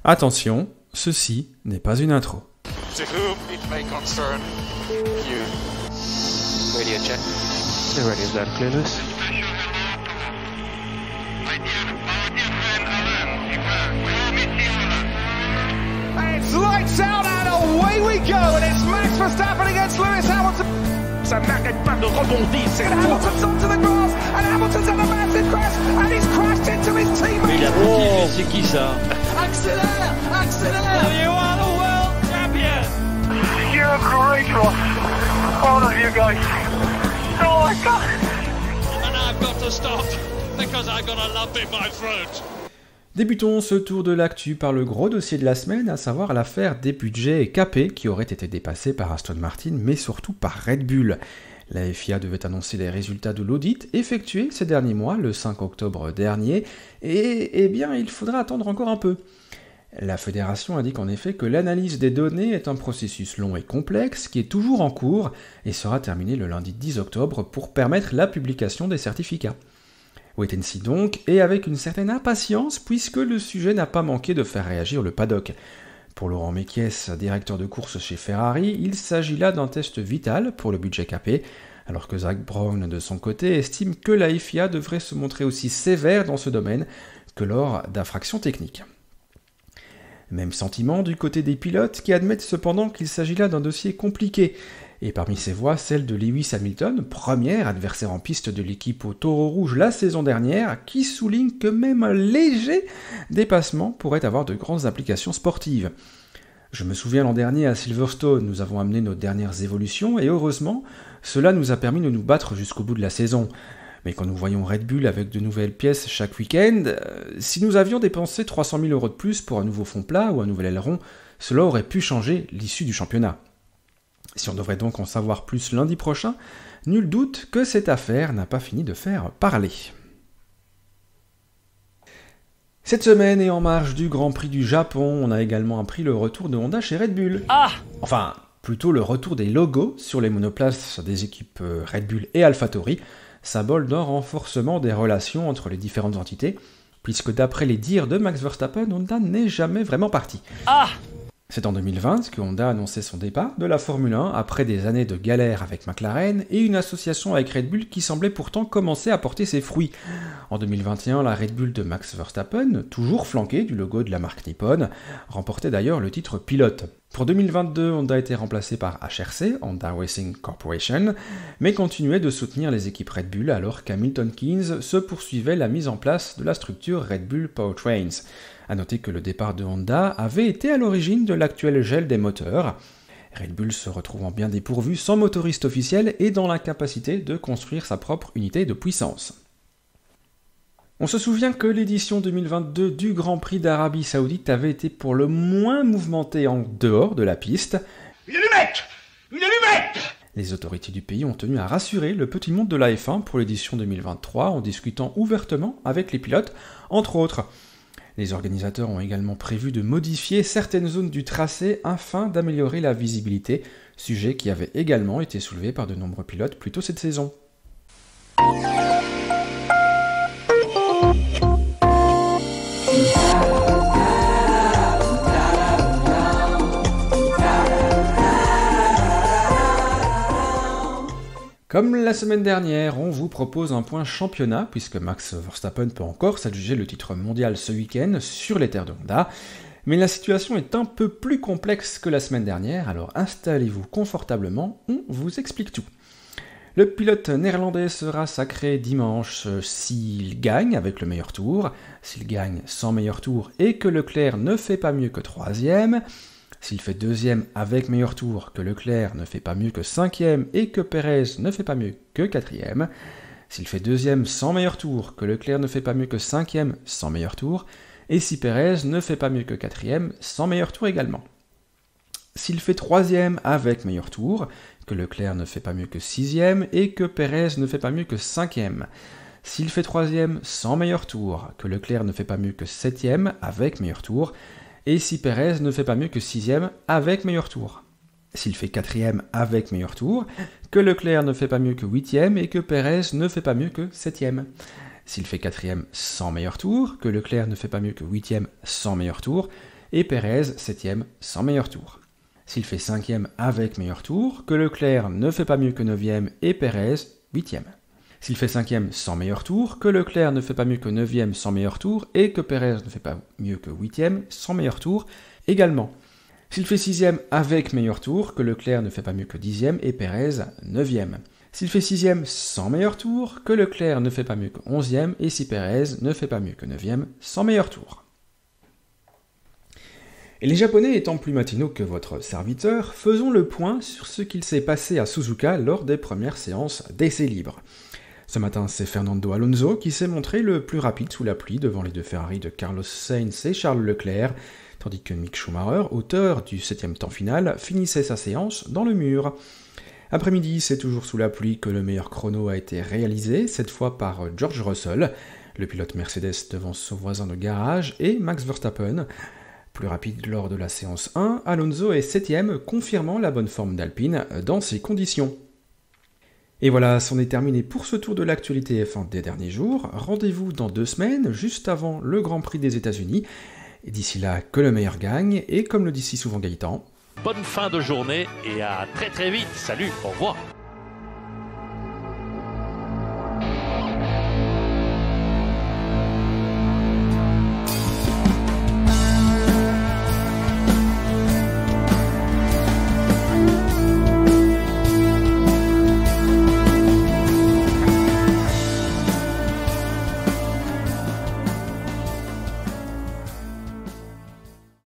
Attention, ceci n'est pas une intro. To whom it may concern you. Radio check. The radio's loud and clear, Lewis. It's lights out and away we go, and it's Max Verstappen against Lewis Hamilton. Ça n'arrête pas de rebondir, c'est And Hamilton's onto the grass, and Hamilton's had a massive crash, and he's crashed into his teammate. C'est qui ça? Accélère, accélère. You are the world champion! You're great, Ross. All of you guys. Oh my God. And I've got to stop because I've got a lump in my throat. Débutons ce tour de l'actu par le gros dossier de la semaine, à savoir l'affaire des budgets capés qui auraient été dépassés par Aston Martin, mais surtout par Red Bull. La FIA devait annoncer les résultats de l'audit effectué ces derniers mois, le 5 octobre dernier, et bien il faudra attendre encore un peu. La fédération indique en effet que l'analyse des données est un processus long et complexe qui est toujours en cours et sera terminé le lundi 10 octobre pour permettre la publication des certificats. Wait and see donc, et avec une certaine impatience puisque le sujet n'a pas manqué de faire réagir le paddock. Pour Laurent Mekies, directeur de course chez Ferrari, il s'agit là d'un test vital pour le budget capé, alors que Zak Brown, de son côté, estime que la FIA devrait se montrer aussi sévère dans ce domaine que lors d'infractions techniques. Même sentiment du côté des pilotes qui admettent cependant qu'il s'agit là d'un dossier compliqué, et parmi ces voix, celle de Lewis Hamilton, premier adversaire en piste de l'équipe au Taureau Rouge la saison dernière, qui souligne que même un léger dépassement pourrait avoir de grandes implications sportives. Je me souviens l'an dernier à Silverstone, nous avons amené nos dernières évolutions, et heureusement, cela nous a permis de nous battre jusqu'au bout de la saison. Mais quand nous voyons Red Bull avec de nouvelles pièces chaque week-end, si nous avions dépensé 300 000 € de plus pour un nouveau fond plat ou un nouvel aileron, cela aurait pu changer l'issue du championnat. Si on devrait donc en savoir plus lundi prochain, nul doute que cette affaire n'a pas fini de faire parler. Cette semaine et en marge du Grand Prix du Japon, on a également appris le retour de Honda chez Red Bull. Enfin, plutôt le retour des logos sur les monoplaces des équipes Red Bull et AlphaTauri, symbole d'un renforcement des relations entre les différentes entités, puisque d'après les dires de Max Verstappen, Honda n'est jamais vraiment parti. C'est en 2020 que Honda a annoncé son départ de la Formule 1 après des années de galère avec McLaren et une association avec Red Bull qui semblait pourtant commencer à porter ses fruits. En 2021, la Red Bull de Max Verstappen, toujours flanquée du logo de la marque Nippon, remportait d'ailleurs le titre pilote. Pour 2022, Honda a été remplacé par HRC, Honda Racing Corporation, mais continuait de soutenir les équipes Red Bull alors qu'Hamilton Keynes se poursuivait la mise en place de la structure Red Bull Powertrains. A noter que le départ de Honda avait été à l'origine de l'actuel gel des moteurs, Red Bull se retrouvant bien dépourvu sans motoriste officiel et dans l'incapacité de construire sa propre unité de puissance. On se souvient que l'édition 2022 du Grand Prix d'Arabie Saoudite avait été pour le moins mouvementée en dehors de la piste. Une allumette! Une allumette! Les autorités du pays ont tenu à rassurer le petit monde de la F1 pour l'édition 2023 en discutant ouvertement avec les pilotes, entre autres. Les organisateurs ont également prévu de modifier certaines zones du tracé afin d'améliorer la visibilité, sujet qui avait également été soulevé par de nombreux pilotes plus tôt cette saison. Comme la semaine dernière, on vous propose un point championnat, puisque Max Verstappen peut encore s'adjuger le titre mondial ce week-end sur les terres de Honda. Mais la situation est un peu plus complexe que la semaine dernière, alors installez-vous confortablement, on vous explique tout. Le pilote néerlandais sera sacré dimanche s'il gagne avec le meilleur tour, s'il gagne sans meilleur tour et que Leclerc ne fait pas mieux que troisième, s'il fait deuxième avec meilleur tour, que Leclerc ne fait pas mieux que cinquième et que Pérez ne fait pas mieux que quatrième, s'il fait deuxième sans meilleur tour, que Leclerc ne fait pas mieux que cinquième sans meilleur tour, et si Pérez ne fait pas mieux que quatrième sans meilleur tour également. S'il fait troisième avec meilleur tour, que Leclerc ne fait pas mieux que sixième et que Pérez ne fait pas mieux que cinquième. S'il fait troisième sans meilleur tour, que Leclerc ne fait pas mieux que septième avec meilleur tour, et si Pérez ne fait pas mieux que sixième avec meilleur tour. S'il fait quatrième avec meilleur tour, que Leclerc ne fait pas mieux que huitième et que Pérez ne fait pas mieux que septième. S'il fait quatrième sans meilleur tour, que Leclerc ne fait pas mieux que huitième sans meilleur tour, et Pérez 7ème sans meilleur tour. S'il fait 5ème avec meilleur tour, que Leclerc ne fait pas mieux que 9ème et Pérez 8ème. S'il fait 5ème sans meilleur tour, que Leclerc ne fait pas mieux que 9ème sans meilleur tour et que Pérez ne fait pas mieux que 8ème sans meilleur tour également. S'il fait 6ème avec meilleur tour, que Leclerc ne fait pas mieux que 10ème et Pérez 9ème. S'il fait 6ème sans meilleur tour, que Leclerc ne fait pas mieux que 11ème et si Pérez ne fait pas mieux que 9ème sans meilleur tour. Et les Japonais étant plus matinaux que votre serviteur, faisons le point sur ce qu'il s'est passé à Suzuka lors des premières séances d'essais libres. Ce matin, c'est Fernando Alonso qui s'est montré le plus rapide sous la pluie devant les deux Ferrari de Carlos Sainz et Charles Leclerc, tandis que Mick Schumacher, auteur du 7ème temps final, finissait sa séance dans le mur. Après-midi, c'est toujours sous la pluie que le meilleur chrono a été réalisé, cette fois par George Russell, le pilote Mercedes devant son voisin de garage, et Max Verstappen. Plus rapide lors de la séance 1, Alonso est 7ème, confirmant la bonne forme d'Alpine dans ces conditions. Et voilà, c'en est terminé pour ce tour de l'actualité F1 des derniers jours. Rendez-vous dans 2 semaines, juste avant le Grand Prix des États-Unis. Et d'ici là, que le meilleur gagne, et comme le dit si souvent Gaëtan, Bonne fin de journée et à très très vite. Salut, au revoir.